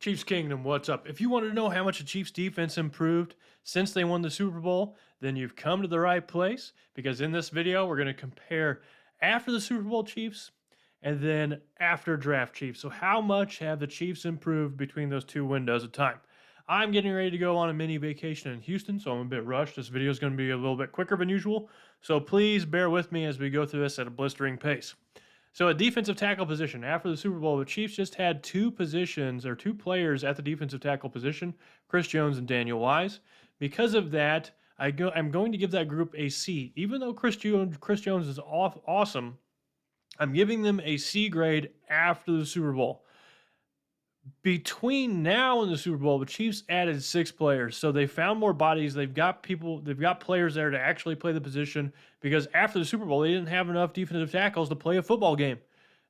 Chiefs Kingdom, what's up? If you want to know how much the Chiefs defense improved since they won the Super Bowl, then you've come to the right place because in this video, we're going to compare after the Super Bowl Chiefs and then after draft Chiefs. So, how much have the Chiefs improved between those two windows of time? I'm getting ready to go on a mini vacation in Houston, so I'm a bit rushed. This video is going to be a little bit quicker than usual. So, please bear with me as we go through this at a blistering pace. So, a defensive tackle position after the Super Bowl, the Chiefs just had two positions or two players at the defensive tackle position, Chris Jones and Daniel Wise. Because of that, I'm going to give that group a C. Even though Chris Jones is awesome, I'm giving them a C grade after the Super Bowl. Between now and the Super Bowl, the Chiefs added 6 players. So they found more bodies. They've got players there to actually play the position because after the Super Bowl, they didn't have enough defensive tackles to play a football game.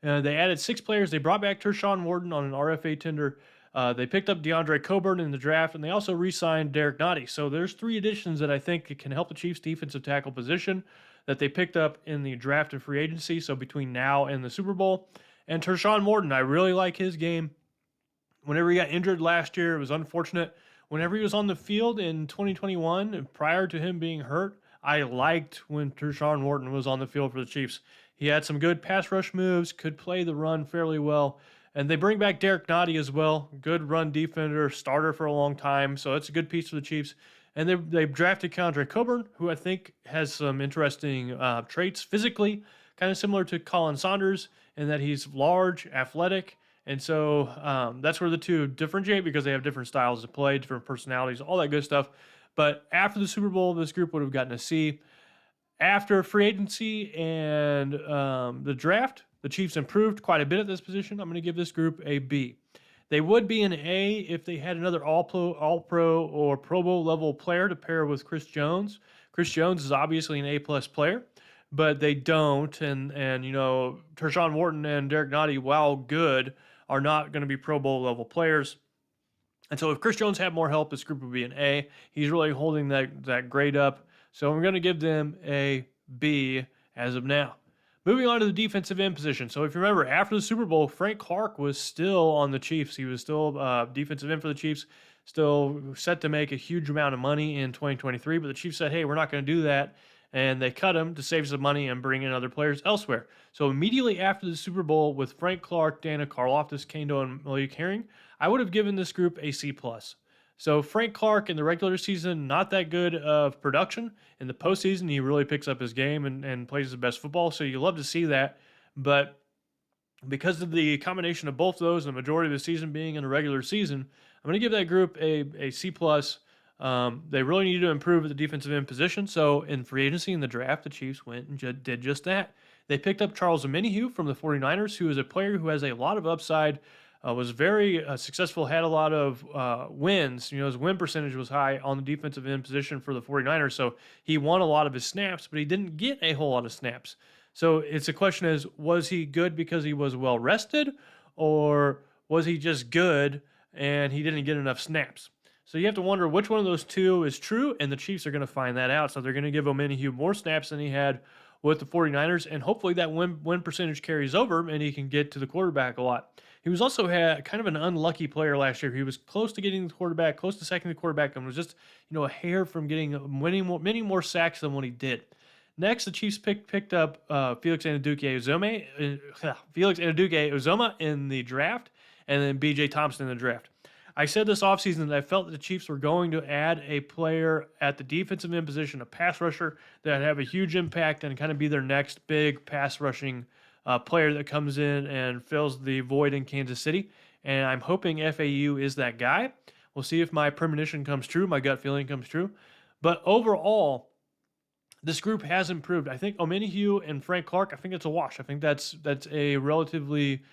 They added 6 players. They brought back Tershawn Wharton on an RFA tender. They picked up DeAndre Coburn in the draft, and they also re-signed Derek Nottie. So there's 3 additions that I think can help the Chiefs' defensive tackle position that they picked up in the draft and free agency. So between now and the Super Bowl. And Tershawn Wharton, I really like his game. Whenever he got injured last year, it was unfortunate. Whenever he was on the field in 2021, prior to him being hurt, I liked when Tershawn Wharton was on the field for the Chiefs. He had some good pass rush moves, could play the run fairly well. And they bring back Derek Nottie as well. Good run defender, starter for a long time. So it's a good piece for the Chiefs. And they drafted DeAndre Coburn, who I think has some interesting traits physically, kind of similar to Colin Saunders in that he's large, athletic. And so that's where the two differentiate because they have different styles of play, different personalities, all that good stuff. But after the Super Bowl, this group would have gotten a C. After free agency and the draft, the Chiefs improved quite a bit at this position. I'm going to give this group a B. They would be an A if they had another All-Pro or Pro Bowl level player to pair with Chris Jones. Chris Jones is obviously an A-plus player, but they don't. And you know, Tershawn Wharton and Derek Nottie, while good, are not going to be Pro Bowl level players. And so if Chris Jones had more help, this group would be an A. He's really holding that grade up. So I'm going to give them a B as of now. Moving on to the defensive end position. So if you remember, after the Super Bowl, Frank Clark was still on the Chiefs. He was still defensive end for the Chiefs, still set to make a huge amount of money in 2023. But the Chiefs said, hey, we're not going to do that. And they cut him to save some money and bring in other players elsewhere. So immediately after the Super Bowl, with Frank Clark, Dana Karlaftis, Kane and Malik Herring, I would have given this group a C+. So Frank Clark in the regular season, not that good of production. In the postseason, he really picks up his game and plays his best football. So you love to see that. But because of the combination of both those and the majority of the season being in the regular season, I'm going to give that group a C+. They really need to improve at the defensive end position. So in free agency in the draft, the Chiefs went and did just that. They picked up Charles Omenihu from the 49ers, who is a player who has a lot of upside, was very successful, had a lot of wins. You know, his win percentage was high on the defensive end position for the 49ers. So he won a lot of his snaps, but he didn't get a whole lot of snaps. So it's a question is, was he good because he was well rested, or was he just good and he didn't get enough snaps? So you have to wonder which one of those two is true, and the Chiefs are going to find that out. So they're going to give Omenihu more snaps than he had with the 49ers, and hopefully that win percentage carries over and he can get to the quarterback a lot. He was also had kind of an unlucky player last year. He was close to getting the quarterback, close to sacking the quarterback, and was just, you know, a hair from getting many more sacks than what he did. Next, the Chiefs picked up Felix Anudike-Uzumah in the draft, and then B.J. Thompson in the draft. I said this offseason that I felt that the Chiefs were going to add a player at the defensive end position, a pass rusher that have a huge impact and kind of be their next big pass rushing player that comes in and fills the void in Kansas City. And I'm hoping FAU is that guy. We'll see if my premonition comes true, my gut feeling comes true. But overall, this group has improved. I think Omenihu and Frank Clark, I think it's a wash. I think that's a relatively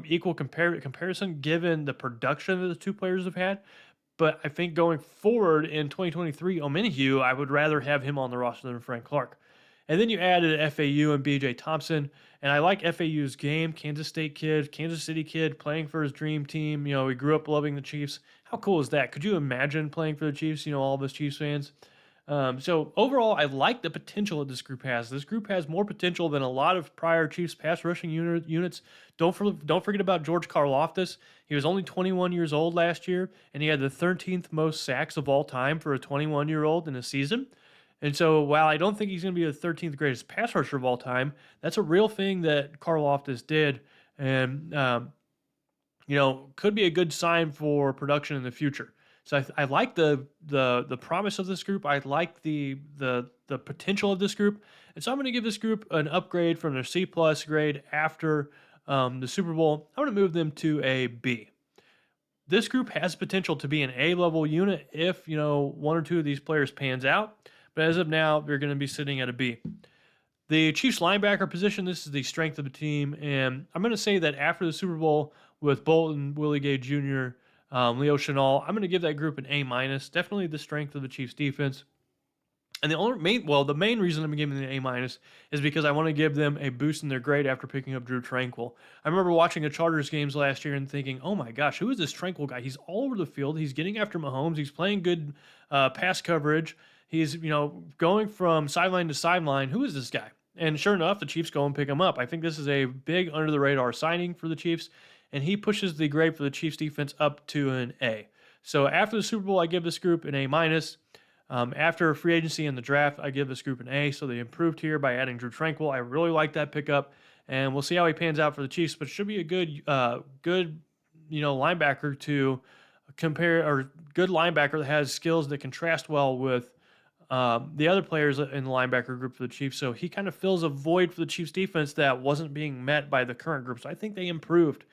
equal comparison given the production that the two players have had. But I think going forward in 2023, Omenihu, I would rather have him on the roster than Frank Clark. And then you added FAU and B.J. Thompson. And I like FAU's game, Kansas State kid, Kansas City kid, playing for his dream team. You know, he grew up loving the Chiefs. How cool is that? Could you imagine playing for the Chiefs, you know, all of us Chiefs fans? So overall, I like the potential that this group has. This group has more potential than a lot of prior Chiefs pass rushing units. Don't forget about George Karlaftis. He was only 21 years old last year, and he had the 13th most sacks of all time for a 21-year-old in a season. And so, while I don't think he's going to be the 13th greatest pass rusher of all time, that's a real thing that Karlaftis did, and could be a good sign for production in the future. So I like the promise of this group. I like the potential of this group, and so I'm going to give this group an upgrade from their C plus grade after the Super Bowl. I'm going to move them to a B. This group has potential to be an A level unit if one or two of these players pans out, but as of now, they're going to be sitting at a B. The Chiefs linebacker position, this is the strength of the team, and I'm going to say that after the Super Bowl with Bolton, Willie Gay Jr., Leo Chenal, I'm going to give that group an A minus. Definitely the strength of the Chiefs defense. And the main reason I'm giving them an A minus is because I want to give them a boost in their grade after picking up Drew Tranquil. I remember watching the Chargers games last year and thinking, oh my gosh, who is this Tranquil guy? He's all over the field. He's getting after Mahomes. He's playing good pass coverage. He's going from sideline to sideline. Who is this guy? And sure enough, the Chiefs go and pick him up. I think this is a big under the radar signing for the Chiefs, and he pushes the grade for the Chiefs defense up to an A. So after the Super Bowl, I give this group an A minus. After free agency and the draft, I give this group an A. So they improved here by adding Drew Tranquil. I really like that pickup, and we'll see how he pans out for the Chiefs. But it should be a good linebacker to compare, or good linebacker that has skills that contrast well with the other players in the linebacker group for the Chiefs. So he kind of fills a void for the Chiefs defense that wasn't being met by the current group. So I think they improved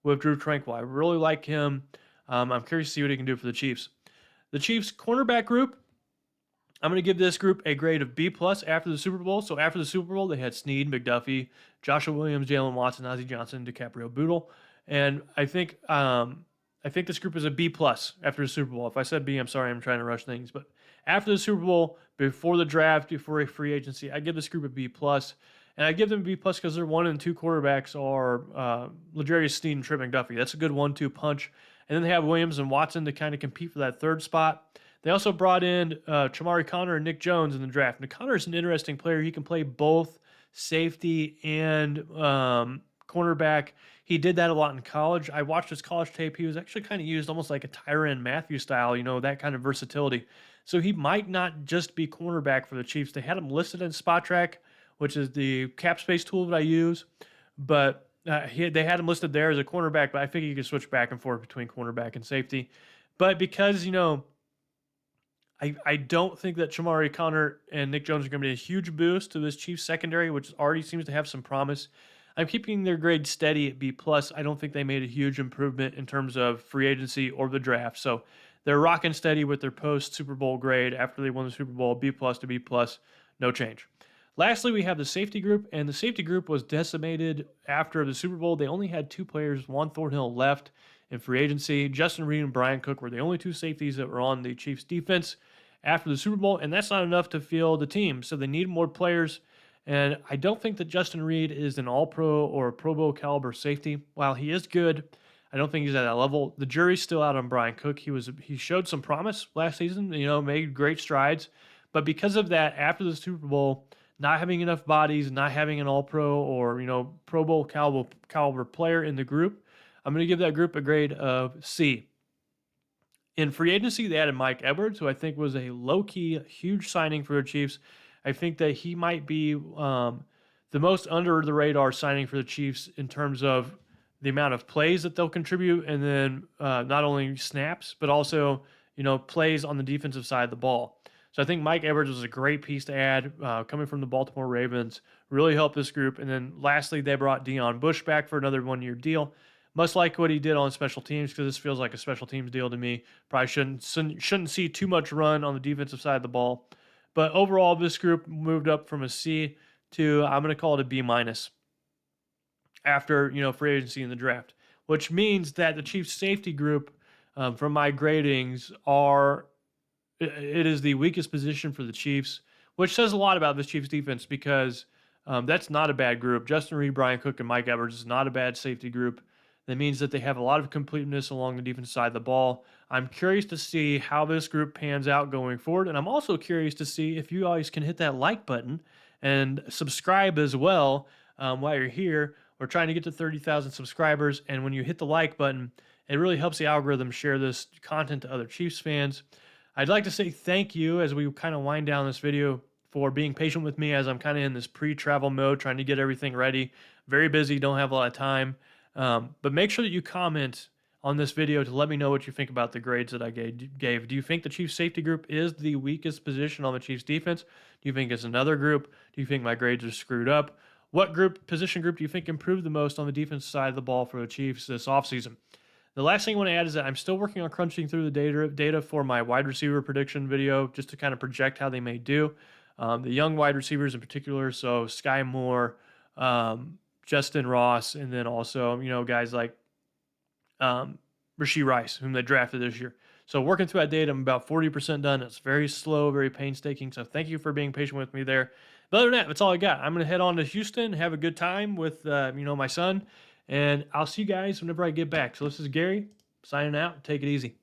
with Drew Tranquil. I really like him. I'm curious to see what he can do for the Chiefs. The Chiefs cornerback group, I'm going to give this group a grade of B plus after the Super Bowl. So after the Super Bowl, they had Snead, McDuffie, Joshua Williams, Jalen Watson, Ozzie Johnson, DiCaprio Bootle, and I think this group is a B plus after the Super Bowl. If I said B, I'm sorry, I'm trying to rush things. But after the Super Bowl, before the draft, before a free agency, I give this group a B plus, and I give them a B plus because their 1 and 2 quarterbacks are L'Jarius Sneed and Trent McDuffie. That's a good 1-2 punch. And then they have Williams and Watson to kind of compete for that third spot. They also brought in Chamari Connor and Nick Jones in the draft. Now, Connor is an interesting player. He can play both safety and cornerback. He did that a lot in college. I watched his college tape. He was actually kind of used almost like a Tyrann Mathieu style, that kind of versatility. So he might not just be cornerback for the Chiefs. They had him listed in Spot Track, which is the cap space tool that I use, but they had him listed there as a cornerback, but I think you can switch back and forth between cornerback and safety. But because, I don't think that Chamari Connor and Nick Jones are going to be a huge boost to this Chiefs secondary, which already seems to have some promise. I'm keeping their grade steady at B+. I don't think they made a huge improvement in terms of free agency or the draft. So they're rocking steady with their post-Super Bowl grade after they won the Super Bowl, B+ to B+, no change. Lastly, we have the safety group, and the safety group was decimated after the Super Bowl. They only had 2 players, Juan Thornhill left in free agency. Justin Reed and Brian Cook were the only 2 safeties that were on the Chiefs defense after the Super Bowl, and that's not enough to field the team. So they need more players, and I don't think that Justin Reed is an All-Pro or Pro Bowl caliber safety. While he is good, I don't think he's at that level. The jury's still out on Brian Cook. He showed some promise last season, made great strides, but because of that, after the Super Bowl, not having enough bodies, not having an All-Pro or Pro Bowl caliber player in the group, I'm going to give that group a grade of C. In free agency, they added Mike Edwards, who I think was a low-key, huge signing for the Chiefs. I think that he might be the most under-the-radar signing for the Chiefs in terms of the amount of plays that they'll contribute, and then not only snaps, but also plays on the defensive side of the ball. So I think Mike Edwards was a great piece to add, coming from the Baltimore Ravens, really helped this group. And then lastly, they brought Deion Bush back for another 1-year deal. Much like what he did on special teams, because this feels like a special teams deal to me. Probably shouldn't see too much run on the defensive side of the ball. But overall, this group moved up from a C to, I'm going to call it a B minus after free agency in the draft, which means that the Chiefs safety group, from my gradings, it is the weakest position for the Chiefs, which says a lot about this Chiefs defense because that's not a bad group. Justin Reed, Brian Cook, and Mike Edwards is not a bad safety group. That means that they have a lot of completeness along the defensive side of the ball. I'm curious to see how this group pans out going forward. And I'm also curious to see if you guys can hit that like button and subscribe as well while you're here. We're trying to get to 30,000 subscribers. And when you hit the like button, it really helps the algorithm share this content to other Chiefs fans. I'd like to say thank you as we kind of wind down this video for being patient with me as I'm kind of in this pre-travel mode, trying to get everything ready. Very busy, don't have a lot of time. But make sure that you comment on this video to let me know what you think about the grades that I gave. Do you think the Chiefs safety group is the weakest position on the Chiefs defense? Do you think it's another group? Do you think my grades are screwed up? What position group do you think improved the most on the defense side of the ball for the Chiefs this offseason? The last thing I want to add is that I'm still working on crunching through the data for my wide receiver prediction video, just to kind of project how they may do. The young wide receivers in particular, so Sky Moore, Justin Ross, and then also, guys like Rashee Rice, whom they drafted this year. So working through that data, I'm about 40% done. It's very slow, very painstaking. So thank you for being patient with me there. But other than that, that's all I got. I'm going to head on to Houston, have a good time with, my son, and I'll see you guys whenever I get back. So this is Gary signing out. Take it easy.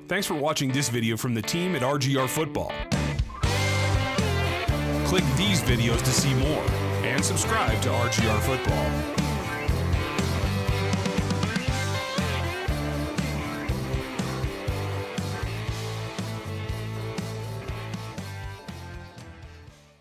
Thanks for watching this video from the team at RGR Football. Click these videos to see more and subscribe to RGR Football.